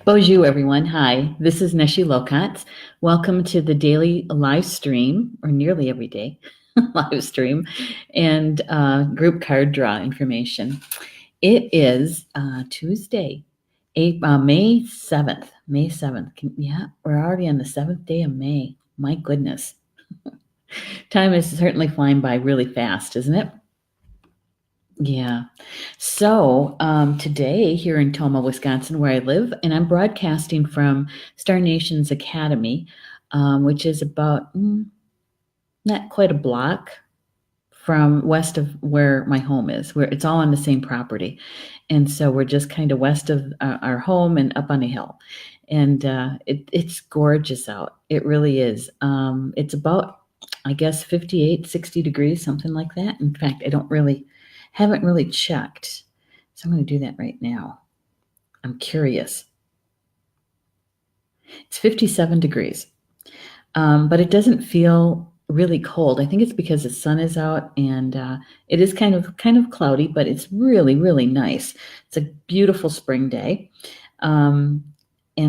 Bonjour, everyone. Hi, this is Neshi Lokotz. Welcome to the daily live stream, or nearly every day live stream, and group card draw information. It is Tuesday, May 7th. May 7th. Yeah, we're already on the 7th day of May. My goodness. Time is certainly flying by really fast, isn't it? Yeah. So today, here in Toma, Wisconsin, where I live, and I'm broadcasting from Star Nation's Academy, which is about not quite a block from west of where my home is, where it's all on the same property. And so we're just kind of west of our home and up on a hill. And it's gorgeous out. It really is. It's about, I guess, 58, 60 degrees, something like that. In fact, haven't really checked. So I'm going to do that right now. I'm curious. It's 57 degrees, but it doesn't feel really cold. I think it's because the sun is out and it is kind of cloudy, but it's really, really nice. It's a beautiful spring day. And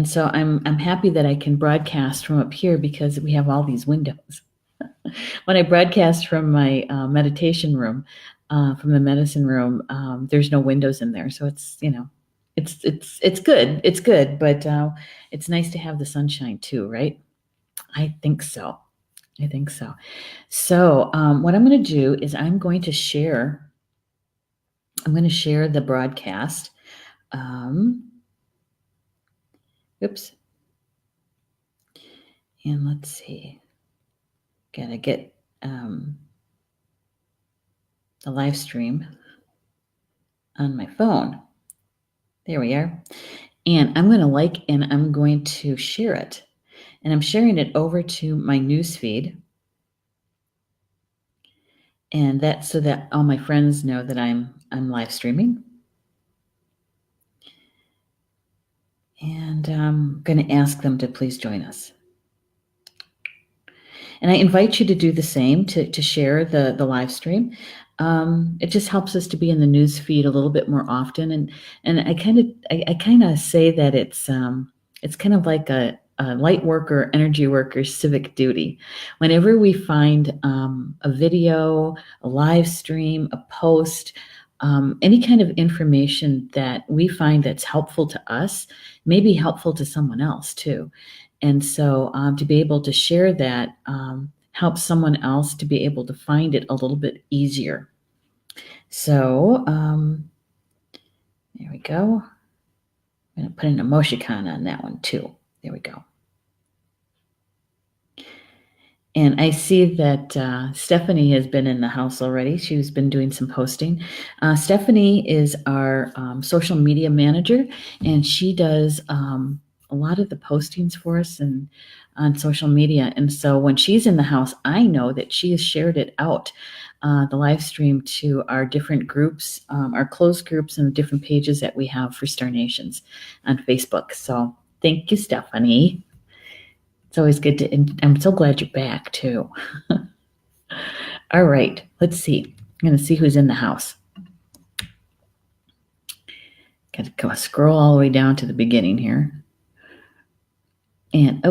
so I'm happy that I can broadcast from up here because we have all these windows. When I broadcast from my meditation room, from the medicine room, there's no windows in there, so it's it's good. It's good, but it's nice to have the sunshine too, right? I think so. I think so. So what I'm going to do is I'm going to share the broadcast. Oops. And let's see. Gotta get the live stream on my phone. There we are. And I'm going to share it. And I'm sharing it over to my news feed. And that's so that all my friends know that I'm live streaming. And I'm going to ask them to please join us. And I invite you to do the same, to share the live stream. It just helps us to be in the news feed a little bit more often. And I kind of say that it's kind of like a light worker, energy worker, civic duty. Whenever we find a video, a live stream, a post, any kind of information that we find that's helpful to us, may be helpful to someone else too. And so to be able to share that helps someone else to be able to find it a little bit easier. So there we go. I'm going to put an emoticon on that one too. There we go. And I see that Stephanie has been in the house already. She's been doing some posting. Stephanie is our social media manager, and she does a lot of the postings for us and on social media. And so when she's in the house, I know that she has shared it out, the live stream, to our different groups, our closed groups, and the different pages that we have for Star Nations on Facebook. So thank you, Stephanie. It's always good and I'm so glad you're back too. All right, let's see. I'm going to see who's in the house. Got to go scroll all the way down to the beginning here. And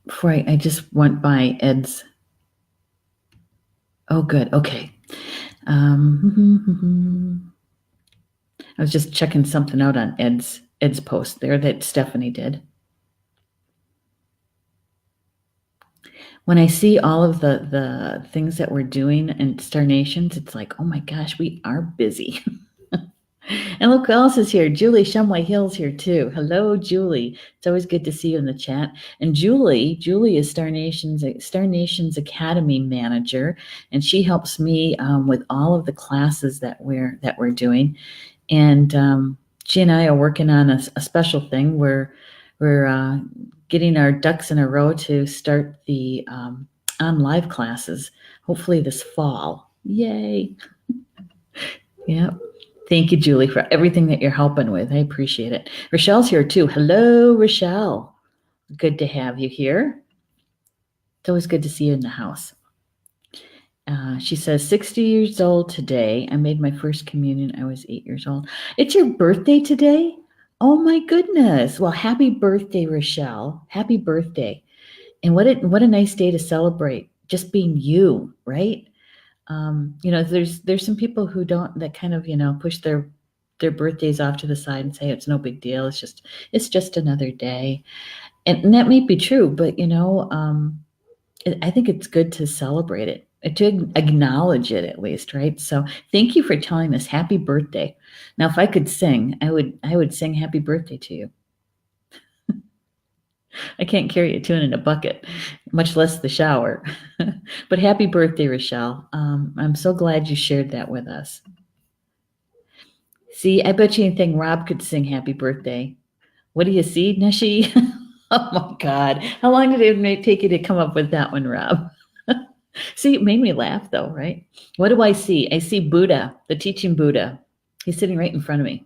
before I just went by Ed's. Oh, good. Okay. I was just checking something out on Ed's post there that Stephanie did. When I see all of the things that we're doing in Star Nations, it's like, oh my gosh, we are busy. And look who else is here. Julie Shumway Hill's here too. Hello, Julie. It's always good to see you in the chat. And Julie is Star Nation's Academy manager, and she helps me with all of the classes that we're doing. And she and I are working on a special thing where we're getting our ducks in a row to start the on live classes, hopefully this fall. Yay. Yep. Thank you, Julie, for everything that you're helping with. I appreciate it. Rochelle's here too. Hello, Rochelle. Good to have you here. It's always good to see you in the house. She says, 60 years old today. I made my first communion. I was 8 years old. It's your birthday today? Oh my goodness. Well, happy birthday, Rochelle. Happy birthday. And what a nice day to celebrate just being you, right? There's some people who don't that kind of, push their birthdays off to the side and say it's no big deal. It's just another day. And that may be true, but I think it's good to celebrate it, to acknowledge it at least, right? So thank you for telling us happy birthday. Now, if I could sing, I would sing happy birthday to you. I can't carry a tune in a bucket, much less the shower. But happy birthday, Rochelle. I'm so glad you shared that with us. See, I bet you anything Rob could sing happy birthday. What do you see, Neshi? Oh my God. How long did it take you to come up with that one, Rob? See, it made me laugh though, right? What do I see? I see Buddha, the teaching Buddha. He's sitting right in front of me.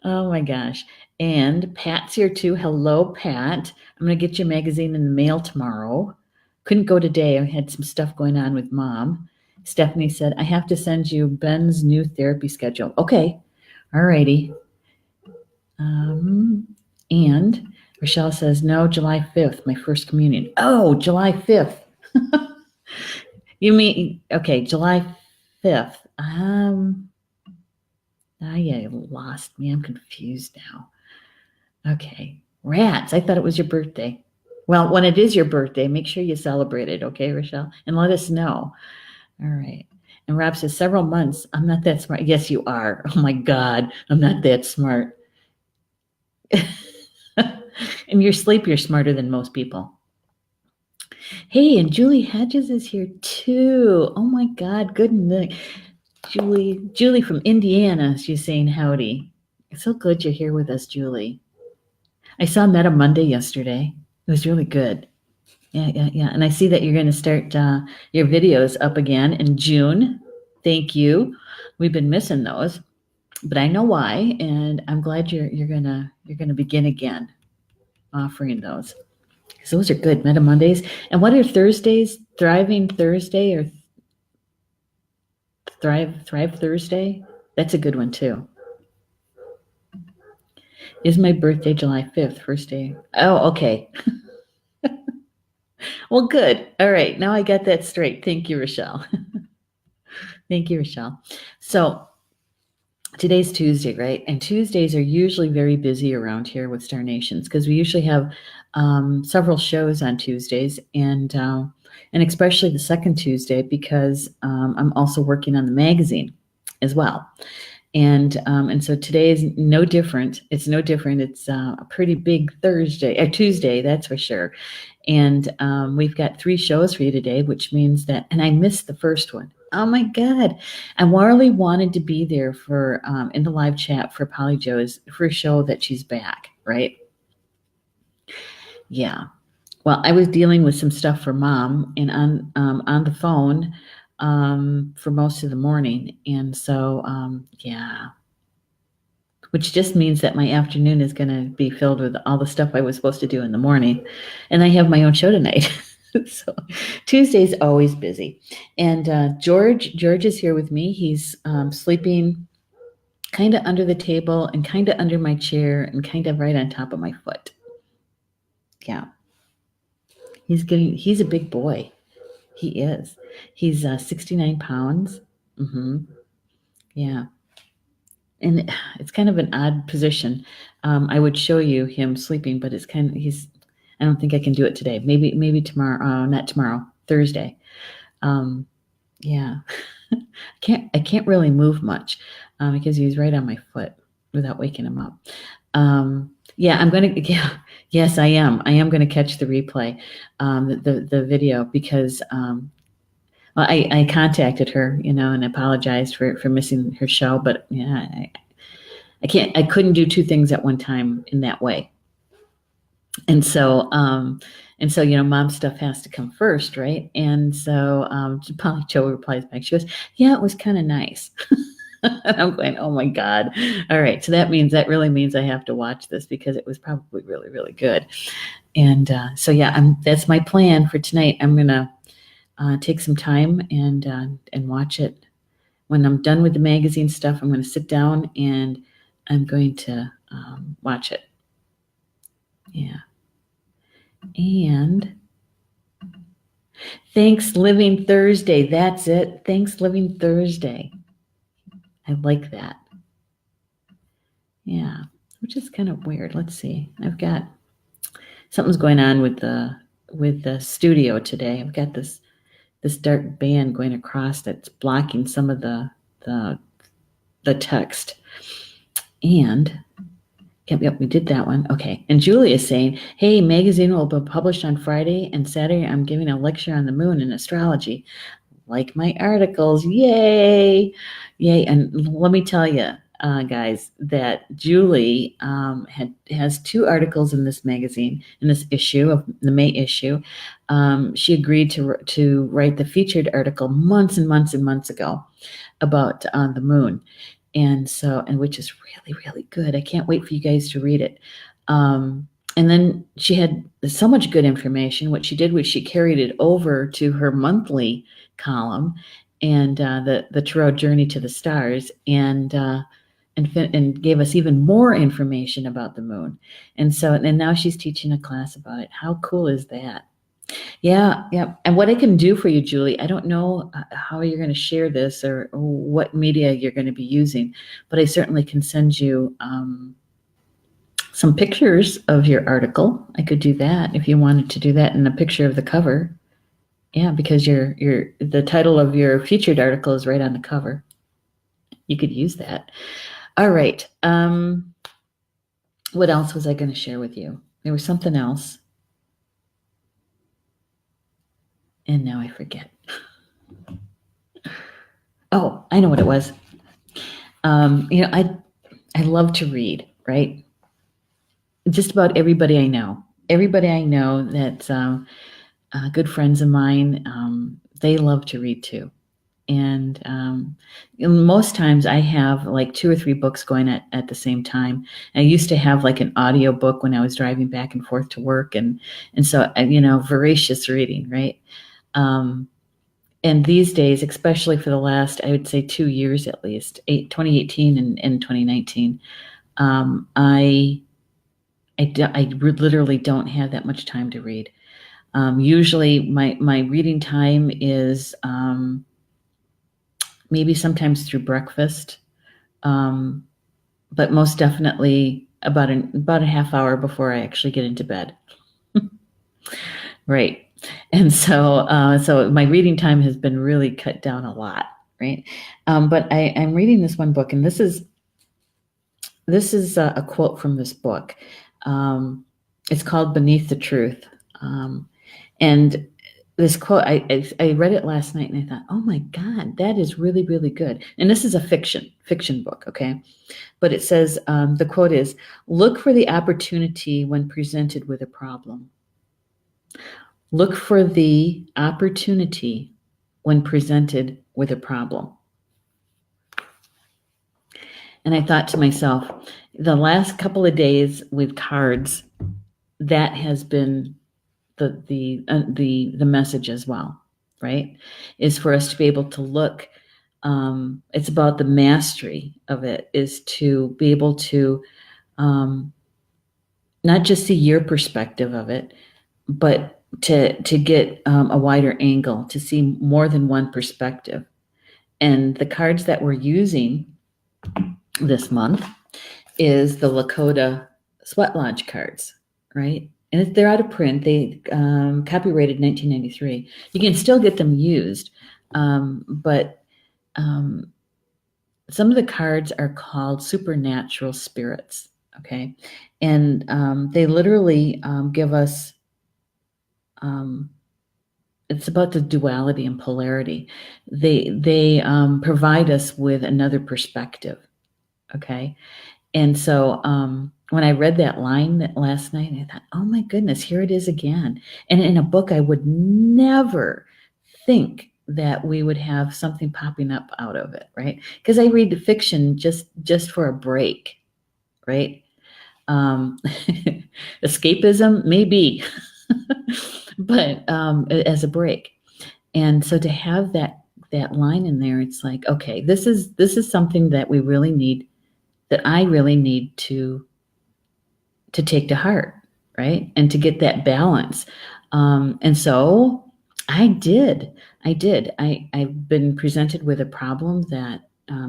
Oh my gosh. And Pat's here too. Hello, Pat. I'm going to get your magazine in the mail tomorrow. Couldn't go today. I had some stuff going on with mom. Stephanie said, I have to send you Ben's new therapy schedule. Okay. All righty. And Rochelle says, no, July 5th, my first communion. Oh, July 5th. You mean, okay, July 5th. You lost me. I'm confused now. Okay. Rats. I thought it was your birthday. Well, when it is your birthday, make sure you celebrate it, okay, Rochelle? And let us know. All right. And Rob says, several months. I'm not that smart. Yes, you are. Oh my God. I'm not that smart. In your sleep, you're smarter than most people. Hey, and Julie Hedges is here too. Oh my God. Good night. Julie from Indiana, she's saying howdy. It's so good you're here with us, Julie. I saw Meta Monday yesterday. It was really good. Yeah. And I see that you're going to start your videos up again in June. Thank you. We've been missing those, but I know why, and I'm glad you're gonna begin again offering those. So those are good Meta Mondays. And what are Thursdays? Thriving Thursday or Thrive Thursday? That's a good one too. Is my birthday July 5th, first day? Oh, okay. Well, good. All right. Now I got that straight. Thank you, Rochelle. Thank you, Rochelle. So today's Tuesday, right? And Tuesdays are usually very busy around here with Star Nations because we usually have several shows on Tuesdays, and especially the second Tuesday because I'm also working on the magazine as well. And so today is no different. It's no different. It's a pretty big Tuesday, that's for sure. And we've got 3 shows for you today, which means that, and I missed the first one. Oh my God. And Warley wanted to be there for, in the live chat for Polly Joe's first show that she's back, right? Yeah. Well, I was dealing with some stuff for mom and on the phone for most of the morning. And so, yeah, which just means that my afternoon is going to be filled with all the stuff I was supposed to do in the morning. And I have my own show tonight. So Tuesday's always busy. And George is here with me. He's sleeping kind of under the table and kind of under my chair and kind of right on top of my foot. Yeah. He's a big boy. He is. He's 69 pounds. Mm-hmm. Yeah. And it's kind of an odd position. I would show you him sleeping, but I don't think I can do it today. Maybe tomorrow, not tomorrow, Thursday. Yeah. I can't really move much because he's right on my foot without waking him up. Yes, I am. I am going to catch the replay, the video because, well, I contacted her, and apologized for missing her show, but yeah, I couldn't do 2 things at one time in that way. And so, mom's stuff has to come first, right? And so, Polly Joe replies back. She goes, yeah, it was kind of nice. And I'm going, oh my God. All right. So that really means I have to watch this because it was probably really, really good. And so, yeah, that's my plan for tonight. I'm going to take some time and watch it when I'm done with the magazine stuff, I'm going to sit down and I'm going to watch it. Yeah. And Thanksgiving Thursday. That's it. Thanksgiving Thursday. I like that. Yeah, which is kind of weird. Let's see. I've got something's going on with the studio today. I've got this dark band going across that's blocking some of the text. And yep, we did that one. Okay. And Julie is saying, hey, magazine will be published on Friday, and Saturday I'm giving a lecture on the moon and astrology. Like my articles. Yay. And let me tell you, guys, that Julie has 2 articles in this magazine, in this issue of the May issue. She agreed to write the featured article months and months and months ago about the moon. And which is really, really good. I can't wait for you guys to read it. And then she had so much good information. What she did was she carried it over to her monthly column and the Tarot Journey to the Stars, and gave us even more information about the moon. And now she's teaching a class about it. How cool is that? Yeah. And what I can do for you, Julie, I don't know how you're going to share this or what media you're going to be using, but I certainly can send you some pictures of your article. I could do that if you wanted to do that, and a picture of the cover. Yeah, because the title of your featured article is right on the cover. You could use that. All right. What else was I going to share with you? There was something else. And now I forget. Oh, I know what it was. I love to read, right? Just about everybody I know that's good friends of mine, they love to read too. And most times I have like 2 or 3 books going at the same time. I used to have like an audio book when I was driving back and forth to work. And so, voracious reading, right? And these days, especially for the last, I would say 2 years at least, 2018 and 2019, I literally don't have that much time to read. Usually my reading time is maybe sometimes through breakfast, but most definitely about a half hour before I actually get into bed. Right. And so my reading time has been really cut down a lot, right? But I'm reading this one book, and this is a quote from this book. It's called Beneath the Truth. And this quote, I read it last night, and I thought, oh my God, that is really, really good. And this is a fiction book, okay? But it says, the quote is, look for the opportunity when presented with a problem. Look for the opportunity when presented with a problem. And I thought to myself, the last couple of days with cards, that has been the message as well, right? Is for us to be able to look. It's about the mastery of it, is to be able to not just see your perspective of it, but to get a wider angle, to see more than one perspective. And the cards that we're using this month is the Lakota Sweat Lodge cards, right? And they're out of print. They copyrighted 1993. You can still get them used, but some of the cards are called supernatural spirits, okay? And they literally give us, it's about the duality and polarity. They provide us with another perspective, okay? And so when I read that line last night, I thought, oh my goodness, here it is again. And in a book, I would never think that we would have something popping up out of it, right? Because I read the fiction just for a break, right? Escapism, maybe, but as a break. And so to have that that line in there, it's like, okay, this is something that we really need, that I really need to take to heart, right? And to get that balance. And so I did. I've been presented with a problem that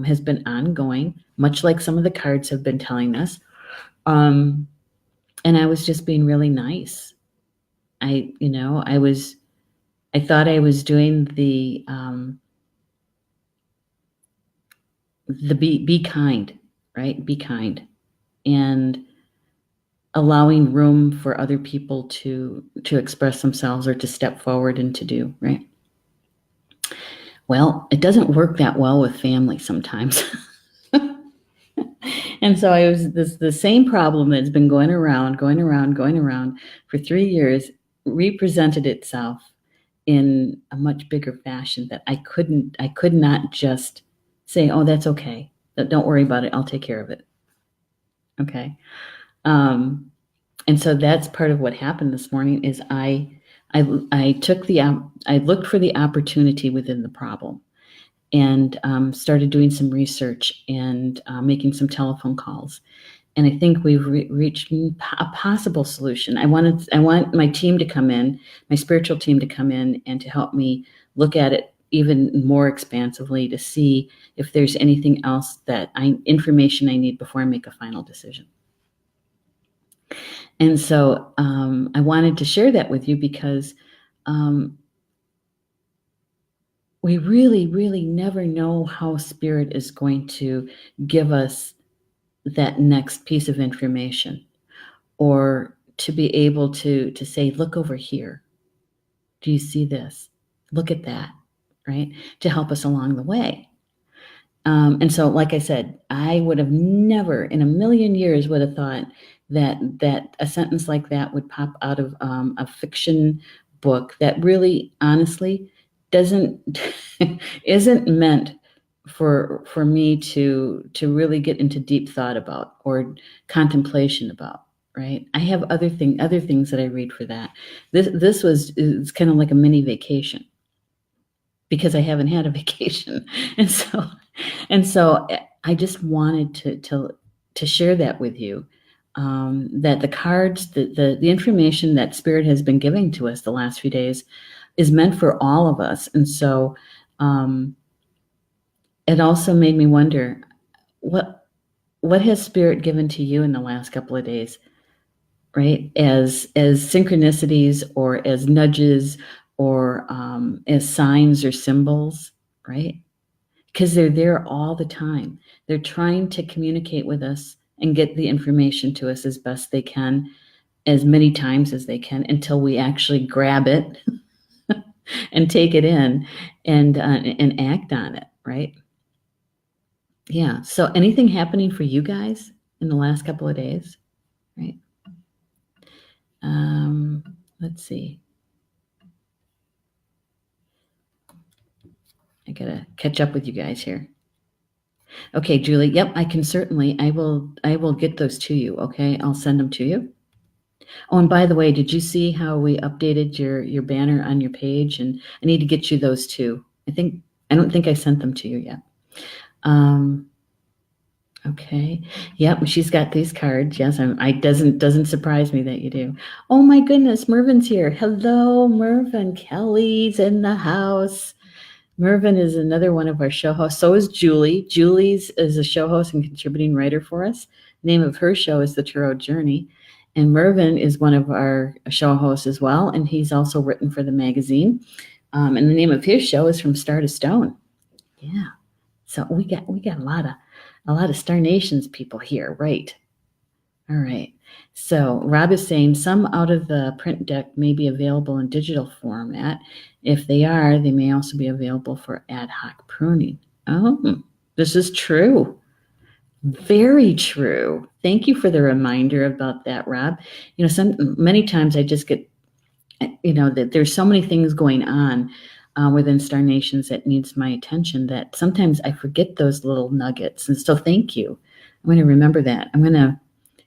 has been ongoing, much like some of the cards have been telling us. And I was just being really nice. I thought I was doing the be kind, right? Be kind, and allowing room for other people to express themselves or to step forward and to do, right? Well, it doesn't work that well with family sometimes. And so I was the same problem that's been going around for 3 years represented itself in a much bigger fashion that I could not just say, oh, that's okay. Don't worry about it. I'll take care of it. Okay. And so that's part of what happened this morning is I looked for the opportunity within the problem, and started doing some research and making some telephone calls. And I think we've reached a possible solution. I want my team to come in, my spiritual team to come in and to help me look at it even more expansively to see if there's anything else information I need before I make a final decision. And so I wanted to share that with you because we really, really never know how Spirit is going to give us that next piece of information, or to be able to say, look over here. Do you see this? Look at that, right? To help us along the way. And so, like I said, I would have never in a million years would have thought that a sentence like that would pop out of a fiction book that really, honestly, isn't meant for me to really get into deep thought about or contemplation about. Right? I have other things that I read for that. It's kind of like a mini vacation because I haven't had a vacation, and so I just wanted to share that with you. That the cards, the information that Spirit has been giving to us the last few days is meant for all of us. And so it also made me wonder, what has Spirit given to you in the last couple of days, right? As synchronicities or as nudges or as signs or symbols, right? Because they're there all the time. They're trying to communicate with us and get the information to us as best they can, as many times as they can, until we actually grab it and take it in and act on it, right? Yeah. So anything happening for you guys in the last couple of days, right? Let's see. I gotta catch up with you guys here. Okay, Julie. Yep, I can certainly. I will get those to you. Okay, I'll send them to you. Oh, and by the way, did you see how we updated your banner on your page? And I need to get you those too. I don't think I sent them to you yet. Okay. Yep, she's got these cards. Yes, doesn't surprise me that you do. Oh my goodness, Mervin's here. Hello, Mervin. Kelly's in the house. Mervin is another one of our show hosts. So is Julie. Julie's is a show host and contributing writer for us. The name of her show is The Tarot Journey. And Mervin is one of our show hosts as well. And he's also written for the magazine. And the name of his show is From Star to Stone. Yeah. So we got a lot of Star Nations people here, right? All right. So Rob is saying some out of the print deck may be available in digital format. If they are, they may also be available for ad hoc pruning. Oh, this is true. Very true. Thank you for the reminder about that, Rob. Many times I just get, that there's so many things going on within Star Nations that needs my attention that sometimes I forget those little nuggets. And so thank you. I'm going to remember that. I'm going to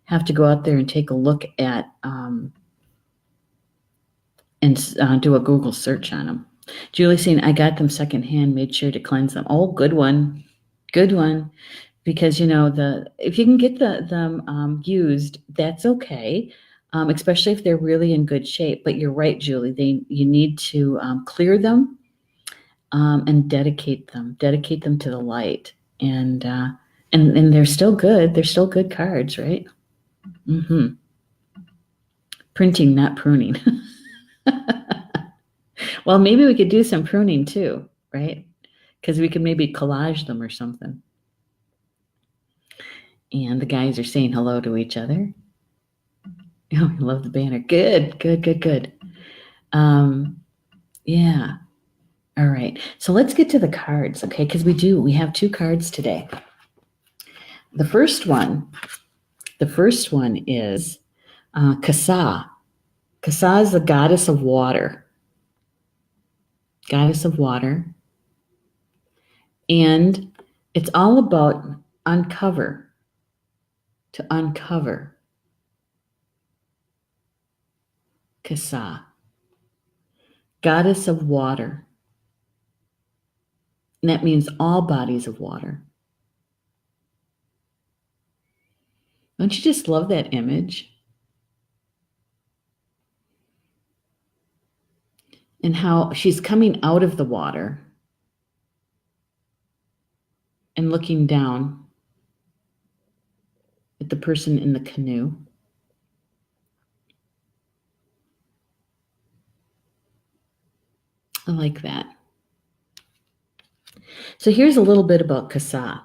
have to go out there and take a look at and do a Google search on them. Julie saying, I got them secondhand, made sure to cleanse them. Oh, good one. Good one. Because, if you can get them used, that's okay. Especially if they're really in good shape. But you're right, Julie. You need to clear them and dedicate them to the light. And they're still good. They're still good cards, right? Mm-hmm. Printing, not pruning. Well, maybe we could do some pruning too, right? Because we could maybe collage them or something. And the guys are saying hello to each other. Oh, I love the banner. Good. Yeah. All right. So let's get to the cards, okay? Because we have 2 cards today. The first one is Kasa. Kasa is the goddess of water. Goddess of water. And it's all about uncover. To uncover. Kasa. Goddess of water. And that means all bodies of water. Don't you just love that image? And how she's coming out of the water and looking down at the person in the canoe. I like that. So here's a little bit about Kasa.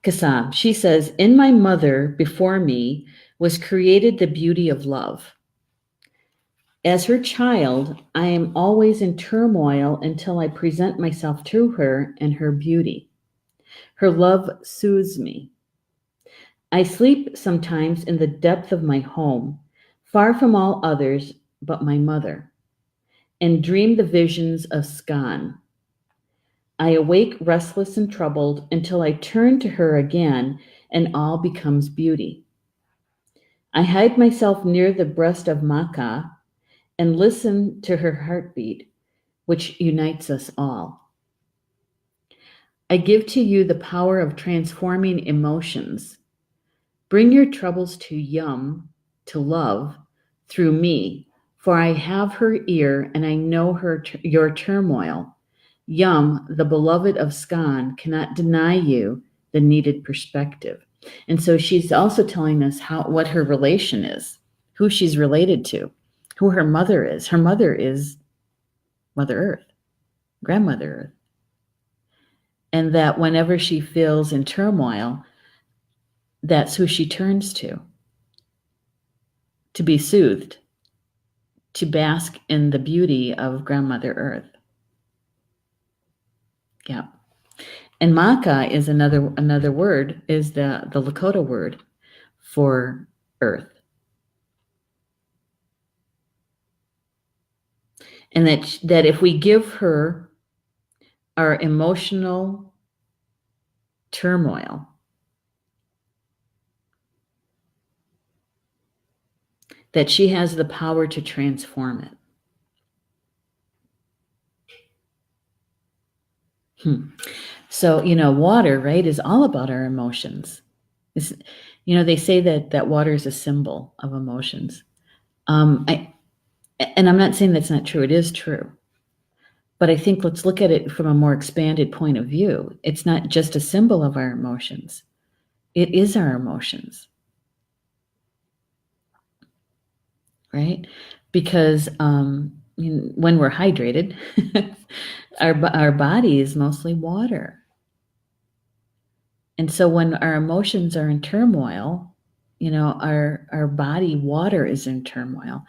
Kasa, she says, in my mother before me was created the beauty of love. As her child, I am always in turmoil until I present myself to her and her beauty. Her love soothes me. I sleep sometimes in the depth of my home, far from all others but my mother, and dream the visions of Skan. I awake restless and troubled until I turn to her again and all becomes beauty. I hide myself near the breast of Maka and listen to her heartbeat, which unites us all. I give to you the power of transforming emotions. Bring your troubles to Yum, to love, through me, for I have her ear and I know your turmoil. Yum, the beloved of Skan, cannot deny you the needed perspective. And so she's also telling us what her relation is, who she's related to, who her mother is. Her mother is Mother Earth, Grandmother Earth. And that whenever she feels in turmoil, that's who she turns to be soothed, to bask in the beauty of Grandmother Earth. Yeah. And Maka is another word, is the Lakota word for earth. And that if we give her our emotional turmoil, that she has the power to transform it. So, water, right, is all about our emotions. They say that water is a symbol of emotions. And I'm not saying that's not true. It is true. But I think let's look at it from a more expanded point of view. It's not just a symbol of our emotions. It is our emotions. Right? Because when we're hydrated, our body is mostly water. And so when our emotions are in turmoil, our body water is in turmoil.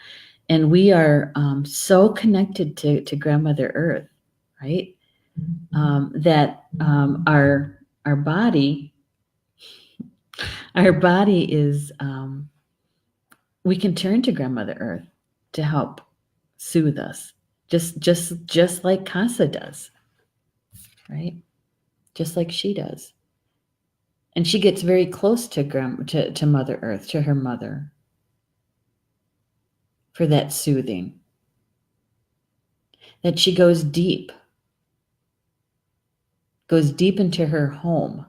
And we are so connected to Grandmother Earth, right? That our body is, we can turn to Grandmother Earth to help soothe us, just like Casa does, right? Just like she does. And she gets very close to Mother Earth, to her mother, for that soothing. that she goes deep into her home,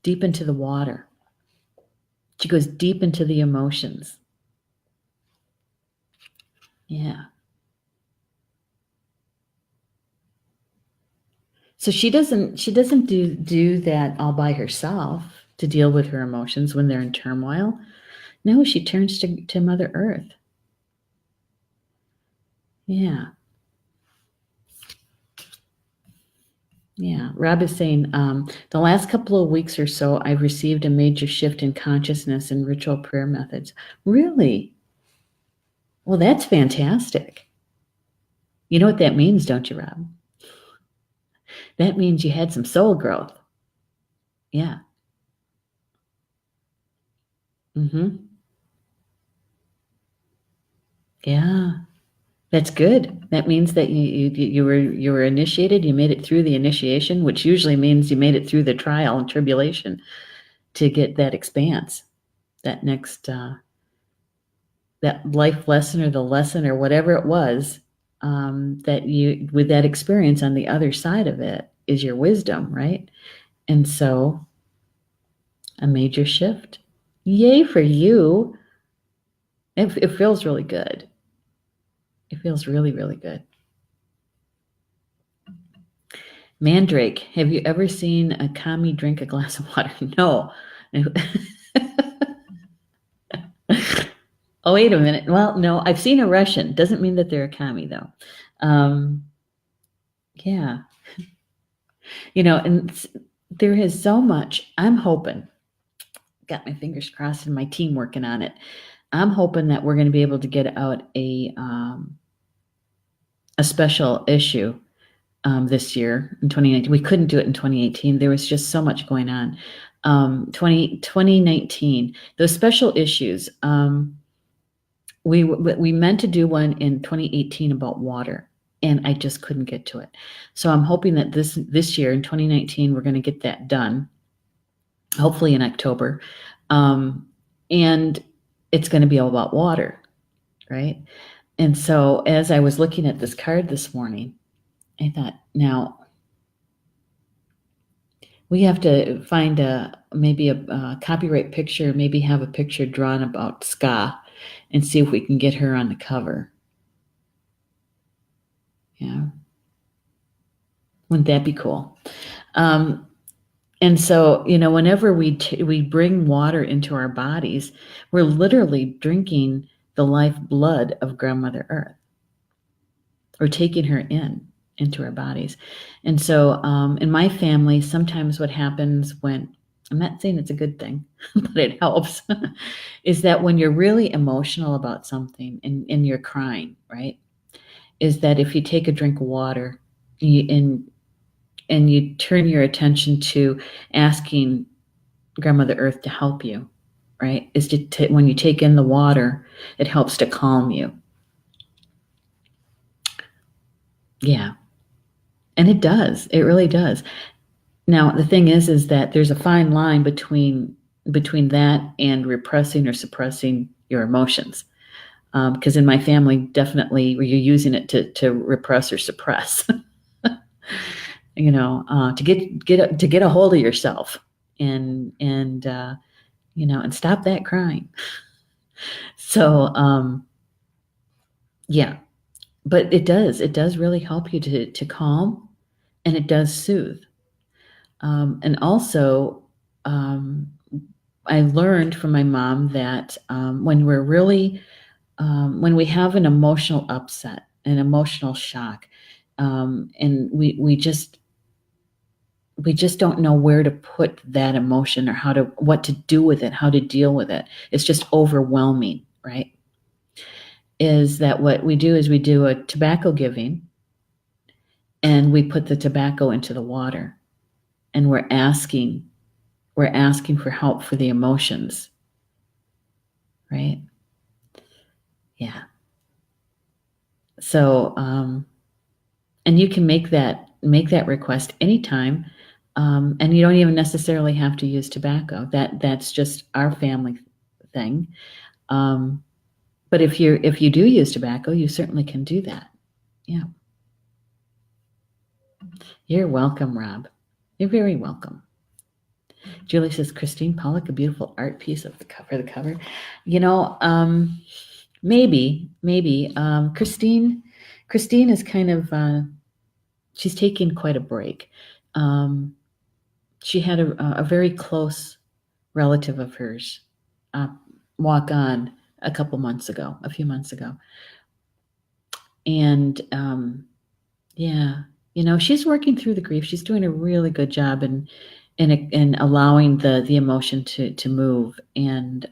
deep into the water. She goes deep into the emotions. Yeah. So she doesn't do that all by herself to deal with her emotions when they're in turmoil. No, she turns to Mother Earth. Yeah. Yeah. Rob is saying, the last couple of weeks or so, I've received a major shift in consciousness and ritual prayer methods. Really? Well, that's fantastic. You know what that means, don't you, Rob? That means you had some soul growth. Yeah. Mm-hmm. Yeah. That's good. That means that you were initiated. You made it through the initiation, which usually means you made it through the trial and tribulation to get that expanse, that next that life lesson or the lesson or whatever it was, that you with that experience on the other side of it is your wisdom, right? And so a major shift. Yay for you. It feels really good. It feels really, really good. Mandrake, have you ever seen a kami drink a glass of water? No. Oh, wait a minute. Well, no, I've seen a Russian. Doesn't mean that they're a kami, though. Yeah. And there is so much. I'm hoping, got my fingers crossed and my team working on it. I'm hoping that we're going to be able to get out a special issue this year in 2019. We couldn't do it in 2018. There was just so much going on. 2019, those special issues, we meant to do one in 2018 about water, and I just couldn't get to it. So I'm hoping that this year in 2019, we're going to get that done, hopefully in October. And it's going to be all about water, right? And so as I was looking at this card this morning, I thought, now we have to find maybe a copyright picture, maybe have a picture drawn about Ska and see if we can get her on the cover. Yeah. Wouldn't that be cool? And so, whenever we bring water into our bodies, we're literally drinking the lifeblood of Grandmother Earth. We're taking her into our bodies. And so in my family, sometimes what happens when, I'm not saying it's a good thing, but it helps, is that when you're really emotional about something and you're crying, right, is that if you take a drink of water and you turn your attention to asking Grandmother Earth to help you, right, is when you take in the water, it helps to calm you. Yeah. And it does. It really does. Now, the thing is that there's a fine line between that and repressing or suppressing your emotions. Because in my family, definitely, you're using it to repress or suppress. To get a hold of yourself and stop that crying. So, yeah, but it does really help you to calm, and it does soothe. And also, I learned from my mom that when we have an emotional upset, an emotional shock, and we just don't know where to put that emotion or what to do with it, how to deal with it. It's just overwhelming, right? Is that what we do is we do a tobacco giving, and we put the tobacco into the water, and we're asking for help for the emotions, right? Yeah. So, and you can make that request anytime, and you don't even necessarily have to use tobacco. That's just our family thing. But if you do use tobacco, you certainly can do that. Yeah. You're welcome, Rob. You're very welcome. Julie says, Christine Pollock, a beautiful art piece of the cover. You know, maybe. Christine is kind of, she's taking quite a break. She had a very close relative of hers walk on a few months ago. And yeah, you know, she's working through the grief. She's doing a really good job in allowing the emotion to move and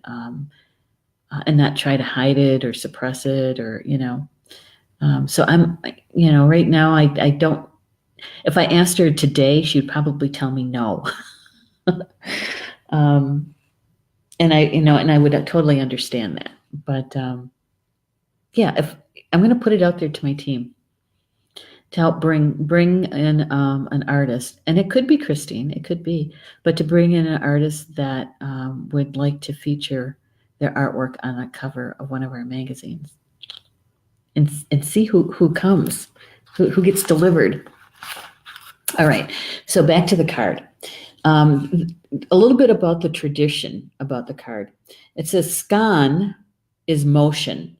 not try to hide it or suppress it or, you know. So I'm, you know, right now I don't, if I asked her today, she'd probably tell me no. And I would totally understand that. But yeah, if I'm going to put it out there to my team to help bring in an artist, and it could be Christine, it could be, but to bring in an artist that would like to feature their artwork on a cover of one of our magazines, and see who comes, who gets delivered. All right, so back to the card. A little bit about the tradition about the card. It says Skan is motion,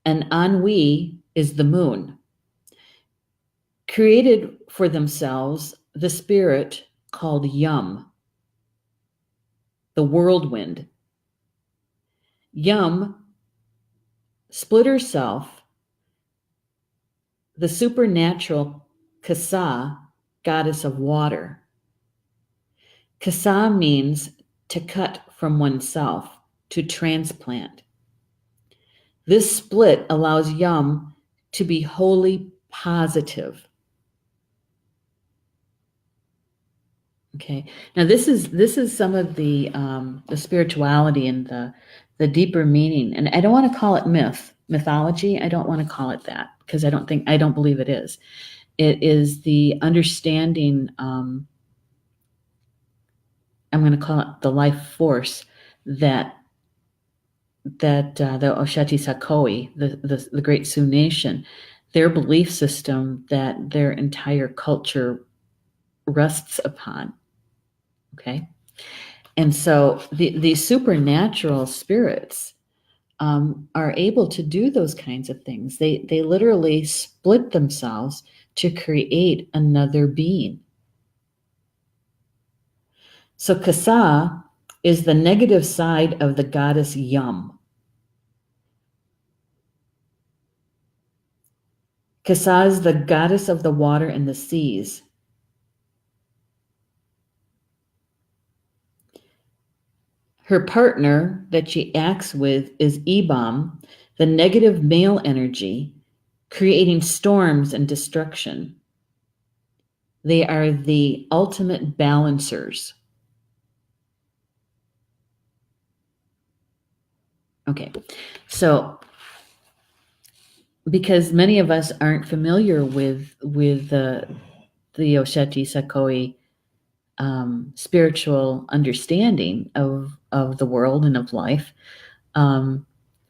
and ennui is the moon. Created for themselves the spirit called Yum, the whirlwind. Yum, splitter self, the supernatural Kasa, goddess of water. Kasa means to cut from oneself, to transplant. This split allows Yum to be wholly positive. Okay. Now this is some of the spirituality and the deeper meaning, and I don't want to call it mythology. I don't want to call it that because I don't believe it is. It is the understanding. I'm going to call it the life force that the Osheti Sakoi, the Great Sioux Nation, their belief system that their entire culture rests upon. Okay, and so these supernatural spirits are able to do those kinds of things. They literally split themselves to create another being. So Kasa is the negative side of the goddess Yum. Kasa is the goddess of the water and the seas. Her partner that she acts with is Ebam, the negative male energy, creating storms and destruction. They are the ultimate balancers. Okay, so because many of us aren't familiar with the Osheti Sakoi spiritual understanding of the world and of life,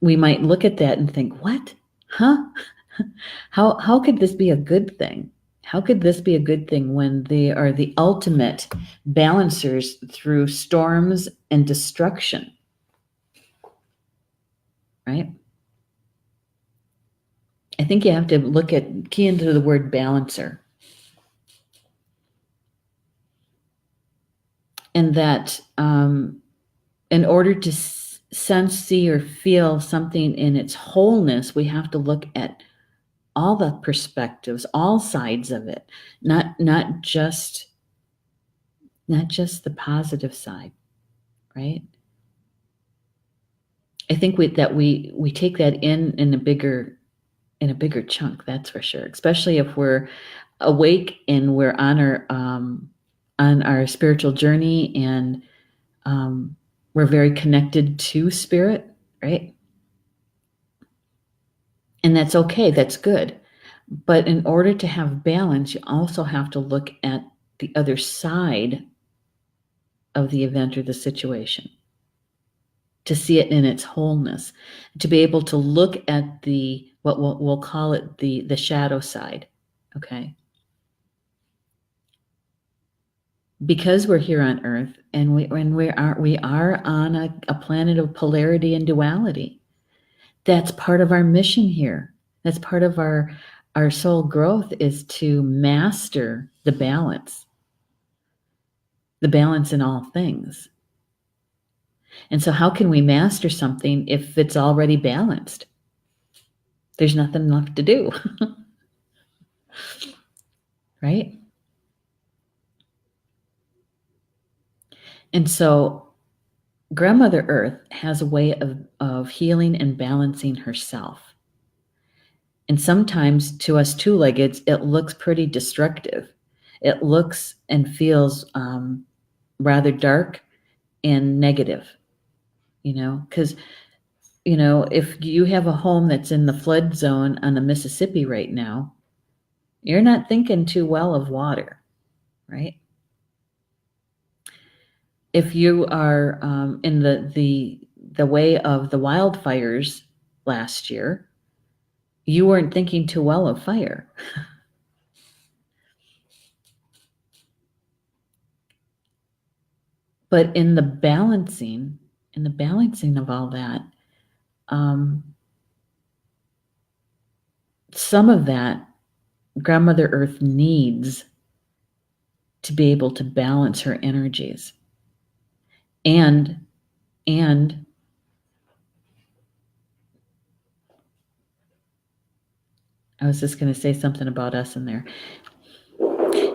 we might look at that and think, what? Huh? How could this be a good thing? How could this be a good thing when they are the ultimate balancers through storms and destruction? Right? I think you have to key into the word balancer. And that in order to sense, see, or feel something in its wholeness, we have to look at all the perspectives, all sides of it, not just the positive side, right? I think we take that in a bigger chunk, that's for sure. Especially if we're awake and we're on our spiritual journey and we're very connected to spirit, right? And that's okay, that's good. But in order to have balance, you also have to look at the other side of the event or the situation to see it in its wholeness, to be able to look at what we'll call it the shadow side, okay? because we're here on Earth, and we are on a planet of polarity and duality. That's part of our mission here. That's part of our soul growth, is to master the balance in all things. And so how can we master something if it's already balanced? There's nothing left to do. Right? And so Grandmother Earth has a way of healing and balancing herself. And sometimes to us two-leggeds, it looks pretty destructive. It looks and feels rather dark and negative, because, if you have a home that's in the flood zone on the Mississippi right now, you're not thinking too well of water, right? If you are in the way of the wildfires last year, you weren't thinking too well of fire. But in the balancing of all that, some of that Grandmother Earth needs to be able to balance her energies. And I was just going to say something about us in there.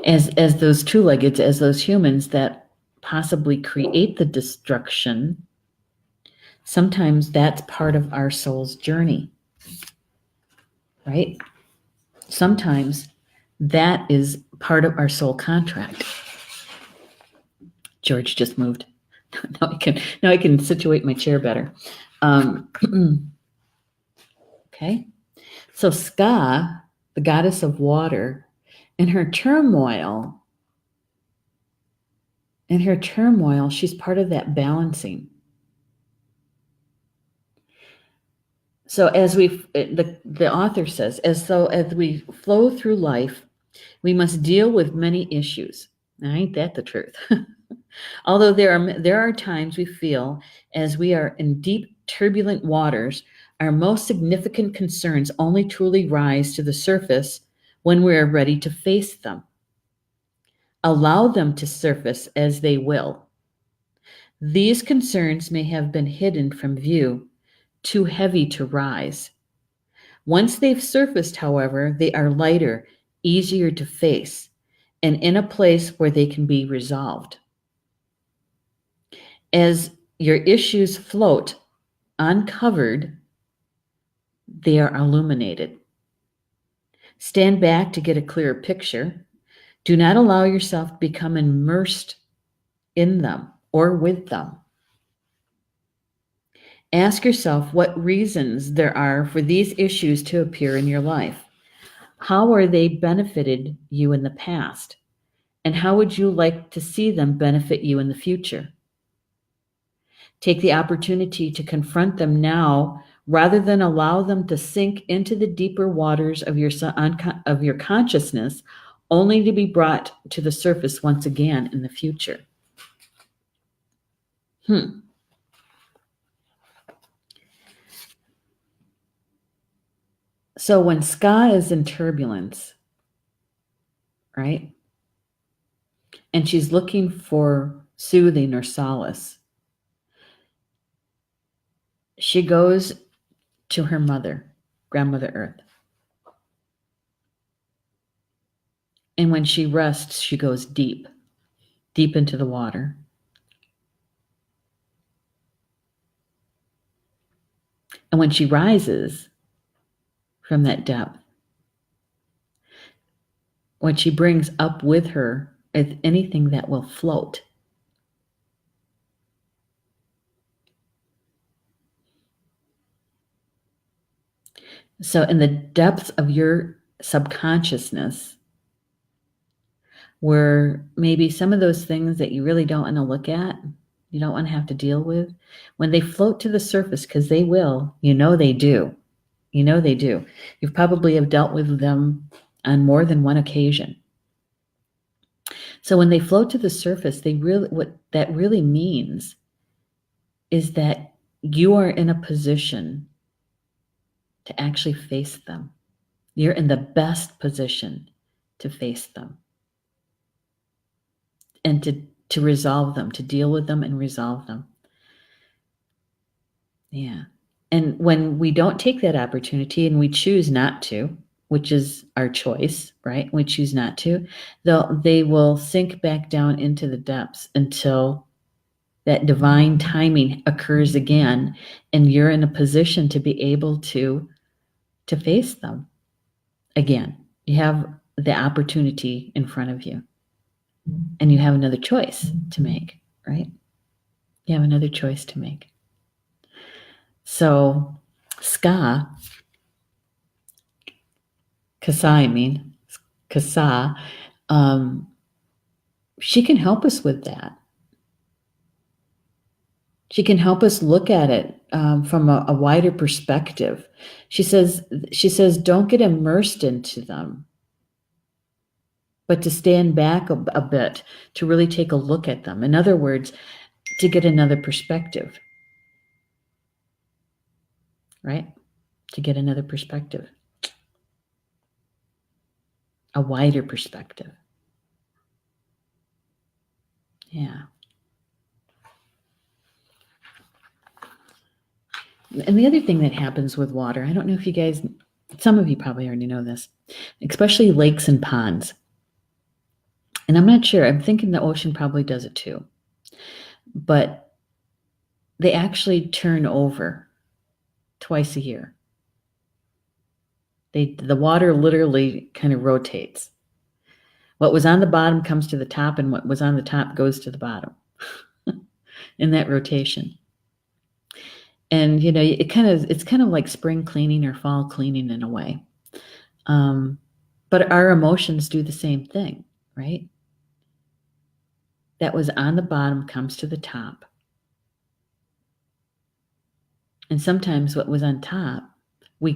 As those two-leggeds, as those humans that possibly create the destruction, sometimes that's part of our soul's journey, right? Sometimes that is part of our soul contract. George just moved. Now I can situate my chair better. Okay. So Ska, the goddess of water, in her turmoil, she's part of that balancing. So as the author says, as we flow through life, we must deal with many issues. Now, ain't that the truth? Although there are times we feel as we are in deep, turbulent waters, our most significant concerns only truly rise to the surface when we are ready to face them. Allow them to surface as they will. These concerns may have been hidden from view, too heavy to rise. Once they've surfaced, however, they are lighter, easier to face, and in a place where they can be resolved. As your issues float uncovered, they are illuminated. Stand back to get a clearer picture. Do not allow yourself to become immersed in them or with them. Ask yourself what reasons there are for these issues to appear in your life. How are they benefited you in the past? And how would you like to see them benefit you in the future? Take the opportunity to confront them now rather than allow them to sink into the deeper waters of your consciousness, only to be brought to the surface once again in the future. So when Ska is in turbulence, right, and she's looking for soothing or solace, she goes to her mother, Grandmother Earth. And when she rests, she goes deep into the water. And when she rises from that depth, what she brings up with her is anything that will float. So in the depths of your subconsciousness, where maybe some of those things that you really don't want to look at, you don't want to have to deal with, when they float to the surface, because they will, they do. They do. You probably have dealt with them on more than one occasion. So when they float to the surface, what that really means is that you are in a position to actually face them. You're in the best position to face them and to resolve them, to deal with them and resolve them. Yeah. And when we don't take that opportunity and we choose not to, which is our choice, right? We choose not to, they will sink back down into the depths until that divine timing occurs again, and you're in a position to be able to face them again. You have the opportunity in front of you, and you have another choice to make, right? You have another choice to make. So Kasa, she can help us with that. She can help us look at it from a wider perspective. She says, don't get immersed into them, but to stand back a bit, to really take a look at them. In other words, to get another perspective, right? To get another perspective, a wider perspective. Yeah. And the other thing that happens with water, I don't know if you guys, some of you probably already know this, especially lakes and ponds. And I'm not sure, I'm thinking the ocean probably does it too. But they actually turn over twice a year. The water literally kind of rotates. What was on the bottom comes to the top, and what was on the top goes to the bottom in that rotation. And it's kind of like spring cleaning or fall cleaning in a way. But our emotions do the same thing, right? That was on the bottom comes to the top. And sometimes what was on top, we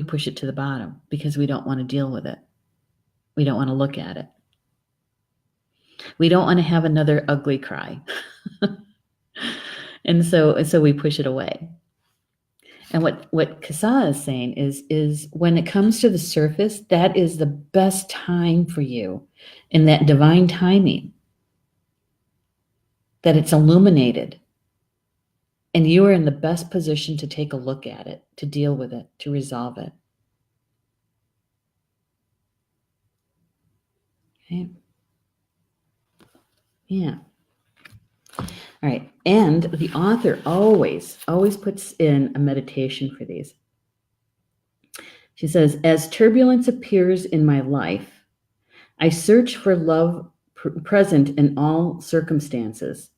push it to the bottom because we don't want to deal with it. We don't want to look at it. We don't want to have another ugly cry. And so we push it away. And what Kasa is saying is when it comes to the surface, that is the best time for you in that divine timing, that it's illuminated. And you are in the best position to take a look at it, to deal with it, to resolve it. Okay. Yeah. All right. And the author always puts in a meditation for these. She says, as turbulence appears in my life, I search for love present in all circumstances.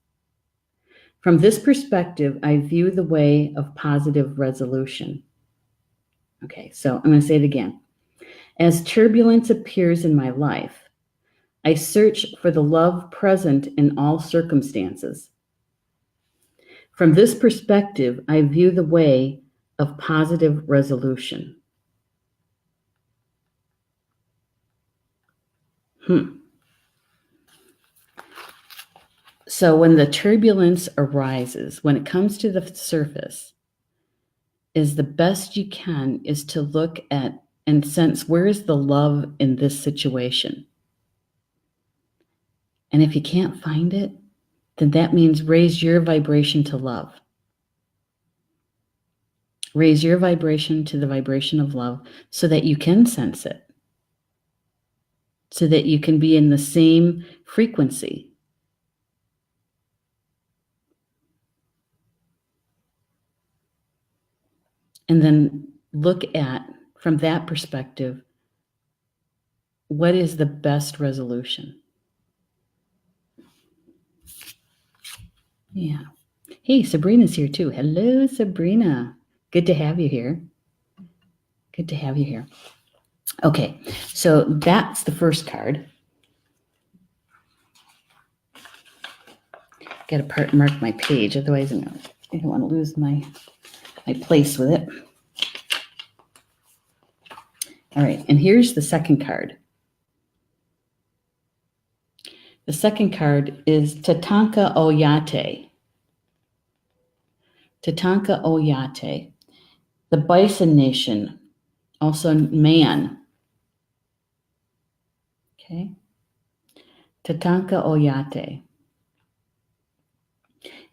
From this perspective, I view the way of positive resolution. Okay, so I'm going to say it again. As turbulence appears in my life, I search for the love present in all circumstances. From this perspective, I view the way of positive resolution. So when the turbulence arises, when it comes to the surface, is the best you can is to look at and sense, where is the love in this situation? And if you can't find it, then that means raise your vibration to love. Raise your vibration to the vibration of love so that you can sense it, so that you can be in the same frequency. And then look at, from that perspective, what is the best resolution? Yeah. Hey, Sabrina's here too. Hello, Sabrina. Good to have you here. Good to have you here. Okay, so that's the first card. Got to mark my page, otherwise I don't want to lose my place with it. All right, and here's the second card. The second card is Tatanka Oyate. Tatanka Oyate. The Bison Nation, also man. Okay. Tatanka Oyate.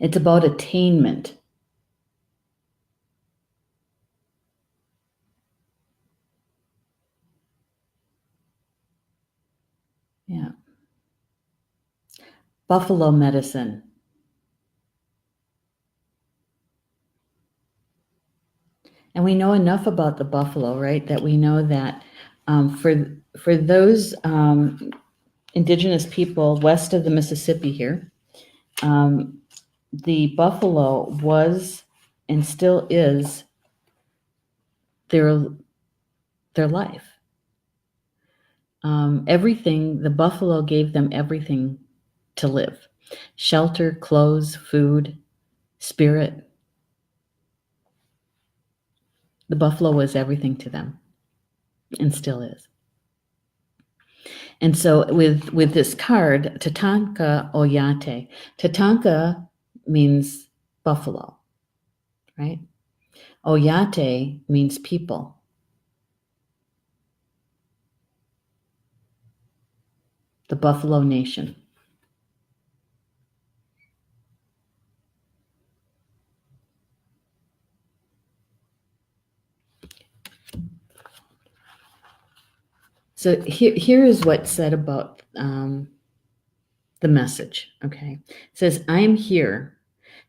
It's about attainment. Yeah. Buffalo medicine. And we know enough about the buffalo, right? That we know that for those indigenous people west of the Mississippi here, the buffalo was and still is their life. Everything, the buffalo gave them everything to live: shelter, clothes, food, spirit. The buffalo was everything to them and still is. And so with this card, Tatanka Oyate, Tatanka means buffalo, right? Oyate means people. The Buffalo Nation. So here is what's said about the message, okay? It says, I am here,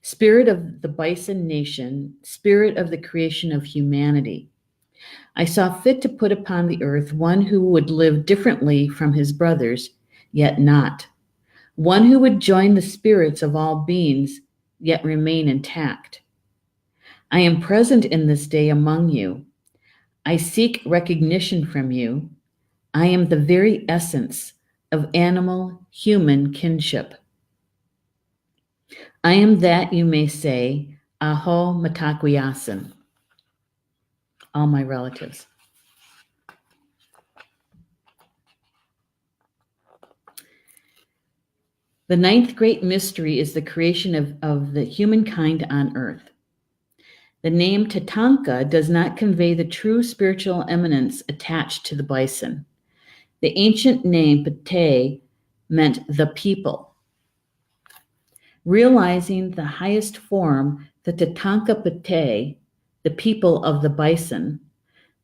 spirit of the Bison Nation, spirit of the creation of humanity. I saw fit to put upon the earth one who would live differently from his brothers, yet not. One who would join the spirits of all beings, yet remain intact. I am present in this day among you. I seek recognition from you. I am the very essence of animal-human kinship. I am that you may say, Aho Matakwiyasan, all my relatives. The ninth great mystery is the creation of the humankind on earth. The name Tatanka does not convey the true spiritual eminence attached to the bison. The ancient name Pate meant the people. Realizing the highest form, the Tatanka Pate, the people of the bison,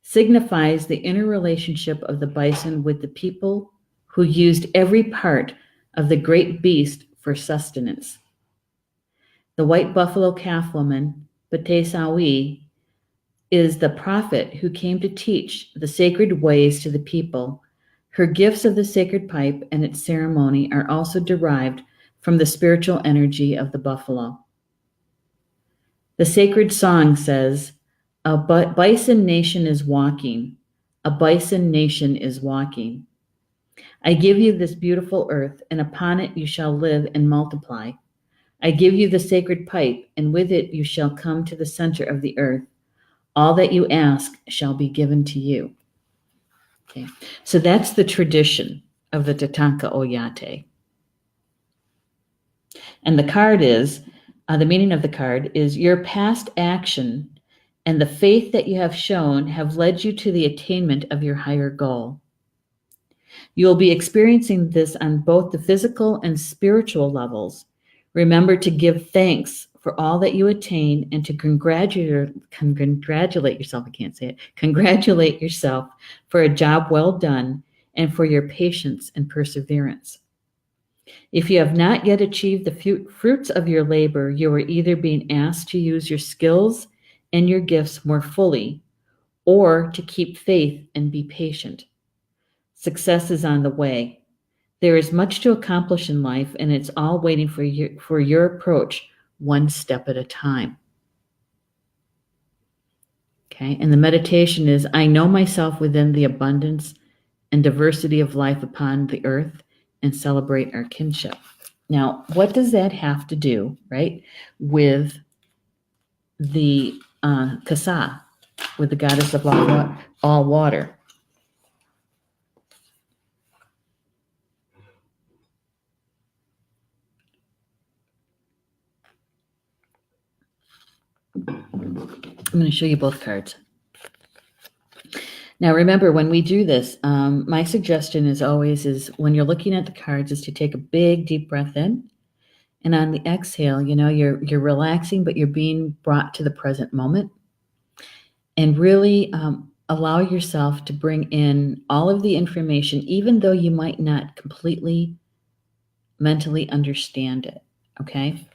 signifies the inner relationship of the bison with the people who used every part of the great beast for sustenance. The white buffalo calf woman, Pate Sawi, is the prophet who came to teach the sacred ways to the people. Her gifts of the sacred pipe and its ceremony are also derived from the spiritual energy of the buffalo. The sacred song says, a Bison Nation is walking. A Bison Nation is walking. I give you this beautiful earth, and upon it you shall live and multiply. I give you the sacred pipe, and with it you shall come to the center of the earth. All that you ask shall be given to you. Okay, so that's the tradition of the Tatanka Oyate. And the card is, the meaning of the card is, your past action and the faith that you have shown have led you to the attainment of your higher goal. You will be experiencing this on both the physical and spiritual levels. Remember to give thanks for all that you attain and to congratulate yourself. I can't say it. Congratulate yourself for a job well done and for your patience and perseverance. If you have not yet achieved the fruits of your labor, you are either being asked to use your skills and your gifts more fully, or to keep faith and be patient. Success is on the way. There is much to accomplish in life, and it's all waiting for your approach, one step at a time. Okay, and the meditation is, I know myself within the abundance and diversity of life upon the earth and celebrate our kinship. Now, what does that have to do, right, with the Kasa, with the goddess of all water? I'm going to show you both cards. Now, remember, when we do this, my suggestion is always when you're looking at the cards is to take a big, deep breath in. And on the exhale, you're relaxing, but you're being brought to the present moment. And really allow yourself to bring in all of the information, even though you might not completely mentally understand it, okay?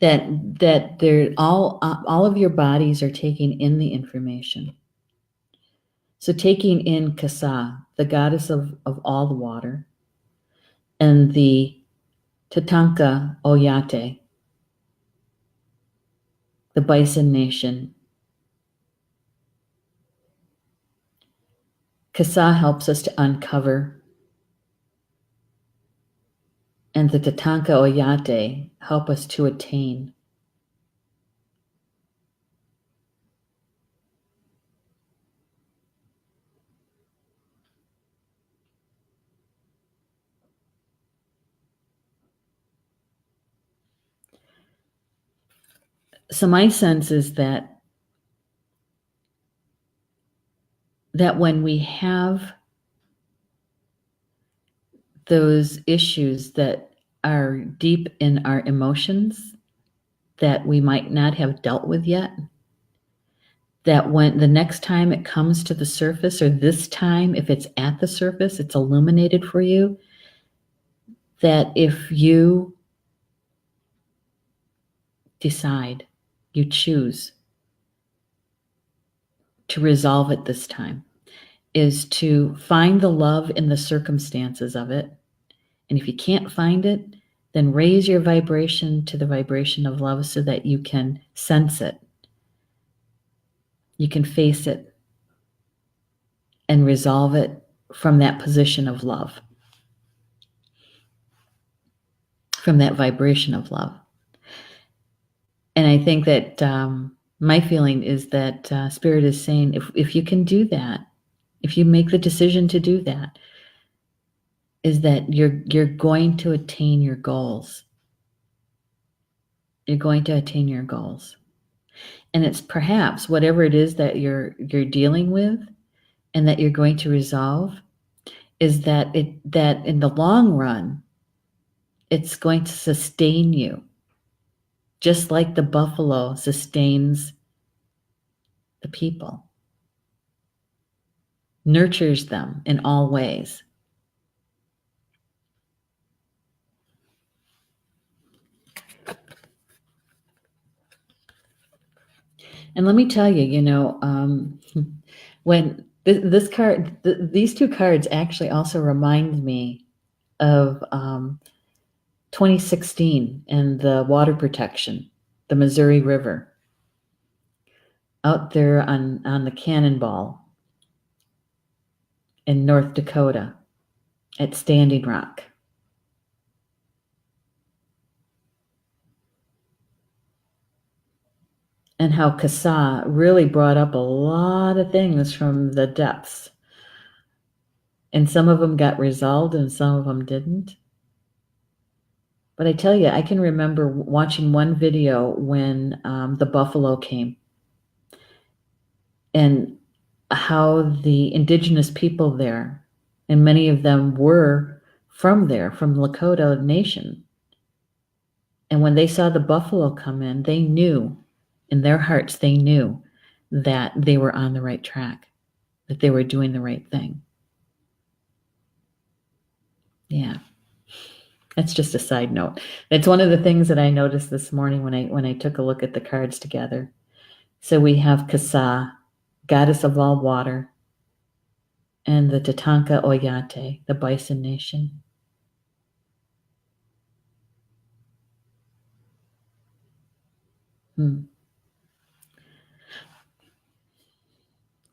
That they're all of your bodies are taking in the information. So taking in Kasa, the goddess of all the water, and the Tatanka Oyate, the Bison Nation. Kasa helps us to uncover, and the Tatanka Oyate help us to attain. So my sense is that when we have those issues that are deep in our emotions that we might not have dealt with yet, that when the next time it comes to the surface, or this time, if it's at the surface, it's illuminated for you, that if you decide, you choose to resolve it this time, is to find the love in the circumstances of it. And if you can't find it, then raise your vibration to the vibration of love so that you can sense it. You can face it and resolve it from that position of love, from that vibration of love. And I think that my feeling is that Spirit is saying, if you can do that, if you make the decision to do that, is that you're going to attain your goals. You're going to attain your goals. And it's perhaps whatever it is that you're dealing with and that you're going to resolve, is that in the long run, it's going to sustain you. Just like the buffalo sustains the people, nurtures them in all ways. And let me tell you, when this card, these two cards actually also remind me of 2016 and the water protection, the Missouri River, out there on the Cannonball in North Dakota at Standing Rock. And how Kasa really brought up a lot of things from the depths. And some of them got resolved and some of them didn't. But I tell you, I can remember watching one video when the buffalo came, and how the indigenous people there, and many of them were from there, from Lakota Nation. And when they saw the buffalo come in, they knew, in their hearts, they knew that they were on the right track, that they were doing the right thing. Yeah. That's just a side note. It's one of the things that I noticed this morning when I took a look at the cards together. So we have Kasa, goddess of all water, and the Tatanka Oyate, the Bison Nation.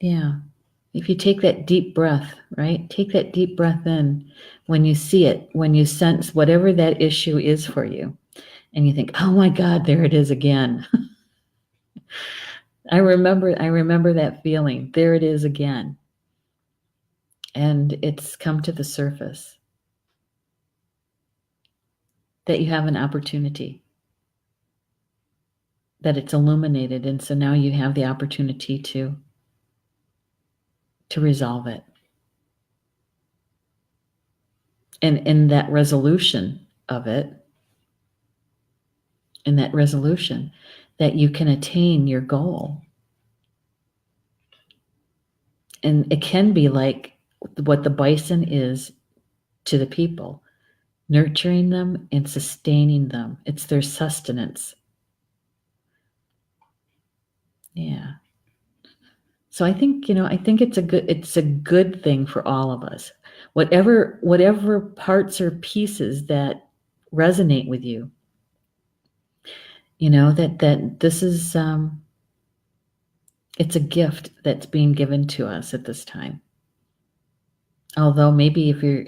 Yeah. If you take that deep breath, right? Take that deep breath in when you see it, when you sense whatever that issue is for you, and you think, oh my God, there it is again. I remember that feeling. There it is again. And it's come to the surface that you have an opportunity. that it's illuminated. And so now you have the opportunity to resolve it. And in that resolution of it, in that resolution, that you can attain your goal. And it can be like what the bison is to the people, nurturing them and sustaining them. It's their sustenance. Yeah. So I think, I think it's a good thing for all of us. Whatever parts or pieces that resonate with you, that this is it's a gift that's being given to us at this time. Although maybe if you're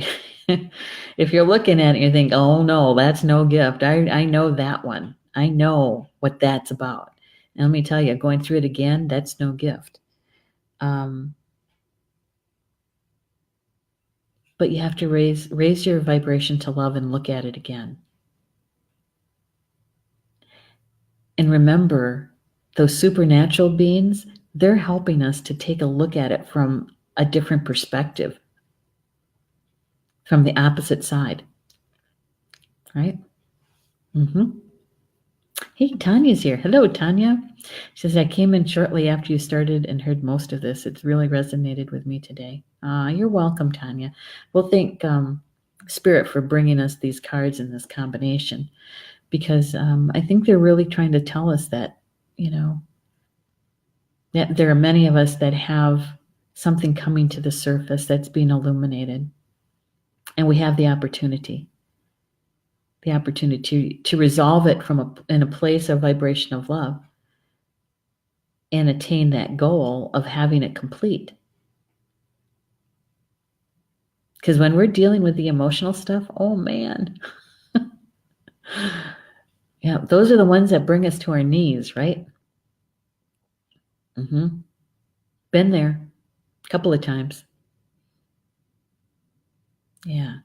if you're looking at it, you think, oh no, that's no gift. I know that one. I know what that's about. And let me tell you, going through it again, that's no gift. But you have to raise your vibration to love and look at it again. And remember, those supernatural beings, they're helping us to take a look at it from a different perspective, from the opposite side. Right? Mm-hmm. Hey, Tanya's here. Hello, Tanya. She says, I came in shortly after you started and heard most of this. It's really resonated with me today. You're welcome, Tanya. Well, thank Spirit for bringing us these cards in this combination, because I think they're really trying to tell us that, that there are many of us that have something coming to the surface that's being illuminated, and we have the opportunity to resolve it in a place of vibration of love and attain that goal of having it complete. Because when we're dealing with the emotional stuff, oh man, yeah, those are the ones that bring us to our knees, right? Mm-hmm. Been there a couple of times. Yeah.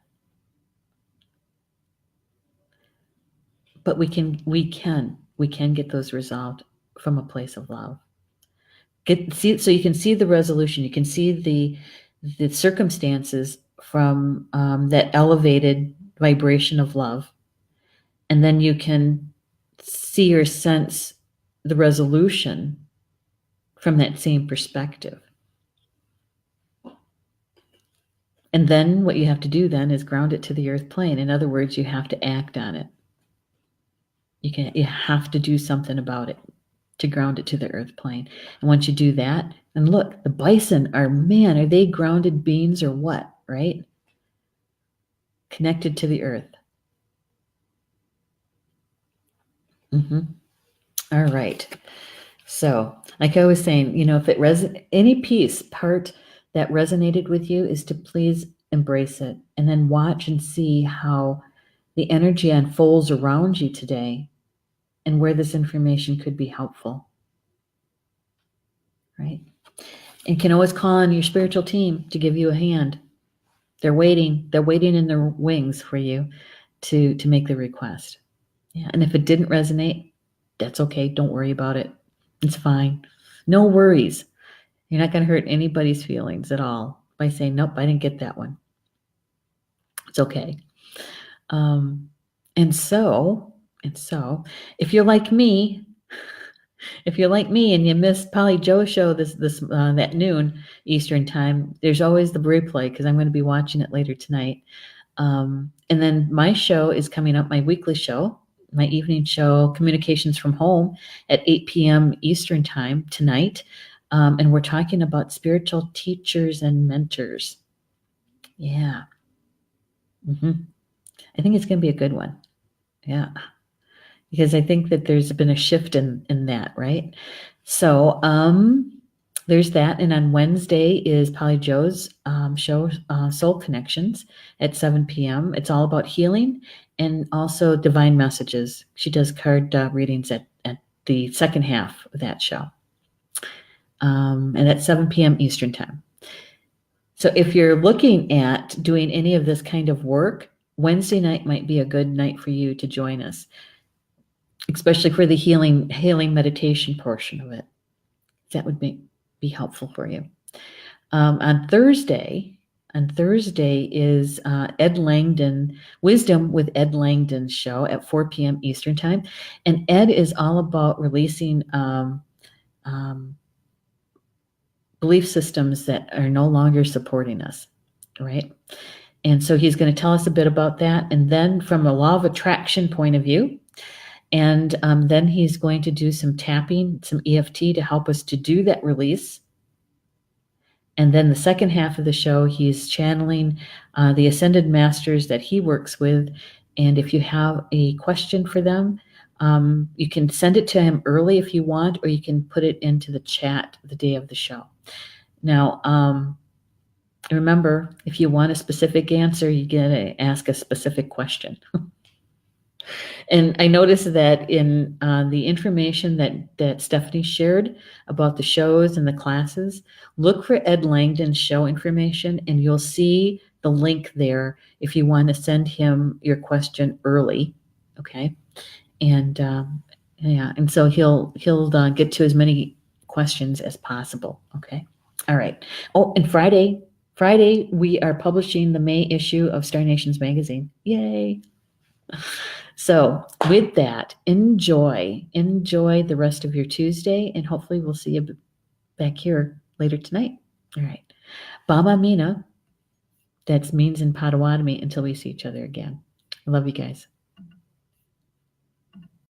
But we can get those resolved from a place of love. So you can see the resolution. You can see the circumstances from that elevated vibration of love, and then you can see or sense the resolution from that same perspective. And then what you have to do then is ground it to the earth plane. In other words, you have to act on it. You have to do something about it to ground it to the earth plane. And once you do that, and look, the bison are they grounded beings or what, right? Connected to the earth. Mm-hmm. All right. So, like I was saying, if it any part that resonated with you, is to please embrace it, and then watch and see how the energy unfolds around you today and where this information could be helpful. Right? And you can always call on your spiritual team to give you a hand. They're waiting in their wings for you to make the request. Yeah. And if it didn't resonate, that's okay. Don't worry about it. It's fine. No worries. You're not going to hurt anybody's feelings at all by saying, nope, I didn't get that one. It's okay. And so if you're like me, and you missed Polly Joe's show this that noon Eastern time, there's always the replay, because I'm going to be watching it later tonight. And then my show is coming up, my weekly show, my evening show, Communications from Home, at 8 p.m. Eastern time tonight. And we're talking about spiritual teachers and mentors. Yeah. Mm-hmm. I think it's going to be a good one. Yeah. Because I think that there's been a shift in that, right? So there's that. And on Wednesday is Polly Joe's show, Soul Connections, at 7 p.m. It's all about healing and also divine messages. She does card readings at the second half of that show. And at 7 p.m. Eastern time. So if you're looking at doing any of this kind of work, Wednesday night might be a good night for you to join us. especially for the healing meditation portion of it. That would be helpful for you. On Thursday is Ed Langdon, Wisdom with Ed Langdon's show at 4 p.m. Eastern Time. And Ed is all about releasing belief systems that are no longer supporting us, right? And so he's going to tell us a bit about that. And then from a law of attraction point of view, and then he's going to do some tapping, some EFT to help us to do that release. And then the second half of the show, he's channeling the ascended masters that he works with. And if you have a question for them, you can send it to him early if you want, or you can put it into the chat the day of the show. Now, remember, if you want a specific answer, you got to ask a specific question. And I noticed that in the information that Stephanie shared about the shows and the classes, look for Ed Langdon's show information, and you'll see the link there if you want to send him your question early, okay? And yeah, and so he'll get to as many questions as possible, okay? All right. Oh, and Friday we are publishing the May issue of Star Nations magazine. Yay! So with that, enjoy the rest of your Tuesday, and hopefully we'll see you back here later tonight. All right. Baba Mina, that's means in Potawatomi, until we see each other again. I love you guys.